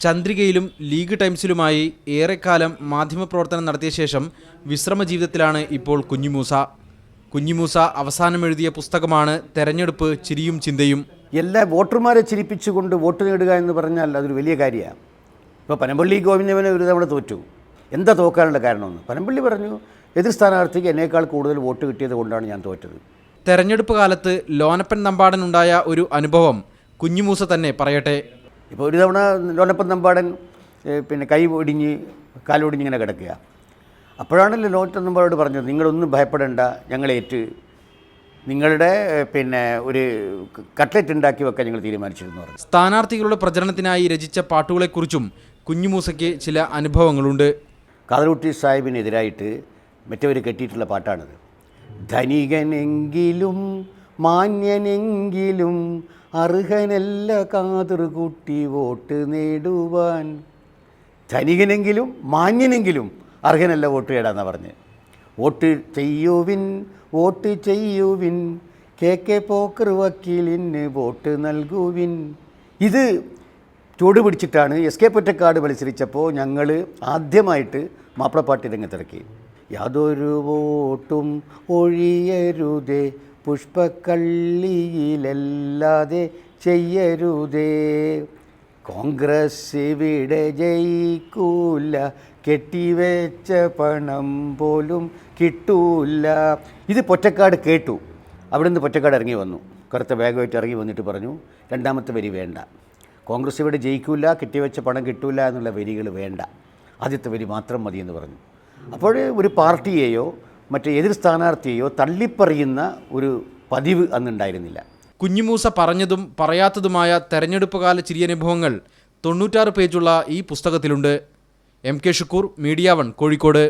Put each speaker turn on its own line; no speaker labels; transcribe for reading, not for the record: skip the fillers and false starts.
ചന്ദ്രികയിലും league ടൈംസിലുമായി ഏറെക്കാലം മാധ്യമപ്രവർത്തനം നടത്തിയ ശേഷം വിശ്രമ ജീവിതത്തിലാണ് ഇപ്പോൾ കുഞ്ഞിമൂസ അവസാനം എഴുതിയ പുസ്തകമാണ് തെരഞ്ഞെടുപ്പ് ചിരിയും ചിന്തയും.
എല്ലാ വോട്ടർമാരെ ചിരിപ്പിച്ചുകൊണ്ട് വോട്ട് നേടുക എന്ന് പറഞ്ഞാൽ അതൊരു വലിയ കാര്യമാണ്. ഇപ്പോൾ പനമ്പള്ളി ഗോവിന്ദനെ ഒരു തവണ തോറ്റു. എന്താ തോക്കാനുള്ള കാരണമെന്ന് പനമ്പള്ളി പറഞ്ഞു, എതിർ സ്ഥാനാർത്ഥിക്ക് എന്നേക്കാൾ കൂടുതൽ വോട്ട് കിട്ടിയത് കൊണ്ടാണ് ഞാൻ തോറ്റത്.
തെരഞ്ഞെടുപ്പ് കാലത്ത് ലോനപ്പൻ നമ്പാടനുണ്ടായ ഒരു അനുഭവം കുഞ്ഞിമൂസ തന്നെ പറയട്ടെ.
ഇപ്പോൾ ഒരു തവണ ലോനപ്പൻ നമ്പാടൻ കൈ ഒടിഞ്ഞ് കാലൊടിഞ്ഞ് ഇങ്ങനെ കിടക്കുക. അപ്പോഴാണല്ലോ ലോനപ്പൻ നമ്പാടോട് പറഞ്ഞത്, നിങ്ങളൊന്നും ഭയപ്പെടേണ്ട, ഞങ്ങളേറ്റ് നിങ്ങളുടെ ഒരു കട്ട്ലറ്റ് ഉണ്ടാക്കി വെക്കാൻ ഞങ്ങൾ തീരുമാനിച്ചിരുന്നു പറഞ്ഞു.
സ്ഥാനാർത്ഥികളുടെ പ്രചരണത്തിനായി രചിച്ച പാട്ടുകളെക്കുറിച്ചും കുഞ്ഞിമൂസയ്ക്ക് ചില അനുഭവങ്ങളുണ്ട്.
കാതറൂട്ടി സാഹിബിനെതിരായിട്ട് മറ്റവർ കെട്ടിയിട്ടുള്ള പാട്ടാണിത്. ധനികനെങ്കിലും മാന്യനെങ്കിലും അർഹനല്ല കാതറുകൂട്ടി വോട്ട് നേടുവാൻ. ധനികനെങ്കിലും മാന്യനെങ്കിലും അർഹനല്ല വോട്ട് നേടാന്നാണ് പറഞ്ഞ്. വോട്ട് ചെയ്യുവിൻ KK പോക്കർ വക്കീലിന് വോട്ട് നൽകുവിൻ. ഇത് ചൂടുപിടിച്ചിട്ടാണ് SK പൊറ്റക്കാട് മത്സരിച്ചപ്പോൾ ഞങ്ങൾ ആദ്യമായിട്ട് മാപ്പിളപ്പാട്ട് രംഗത്തിറക്കി. യാതൊരു വോട്ടും ഒഴിയരുതേ, പുഷ്പക്കള്ളിയിലല്ലാതെ ചെയ്യരുതേ, കോൺഗ്രസ് ഇവിടെ ജയിക്കൂല, കെട്ടിവെച്ച പണം പോലും കിട്ടൂല. ഇത് പൊറ്റക്കാട് കേട്ടു. അവിടെ നിന്ന് പൊറ്റക്കാട് ഇറങ്ങി വന്നു, കറുത്ത ബാഗുമായിട്ട് ഇറങ്ങി വന്നിട്ട് പറഞ്ഞു, രണ്ടാമത്തെ വരി വേണ്ട, കോൺഗ്രസ് ഇവിടെ ജയിക്കൂല, കെട്ടിവെച്ച പണം കിട്ടൂല എന്നുള്ള വരികൾ വേണ്ട, ആദ്യത്തെ വരി മാത്രം മതിയെന്ന് പറഞ്ഞു. അപ്പോൾ ഒരു പാർട്ടിയെയോ മറ്റേ എതിർ സ്ഥാനാർത്ഥിയെയോ തള്ളിപ്പറയുന്ന ഒരു പതിവ് അന്നുണ്ടായിരുന്നില്ല.
കുഞ്ഞിമൂസ പറഞ്ഞതും പറയാത്തതുമായ തെരഞ്ഞെടുപ്പ് കാല ചിരിയനുഭവങ്ങൾ 96 പേജുള്ള ഈ പുസ്തകത്തിലുണ്ട്. MK Shukkur, media 1, Kozhikode.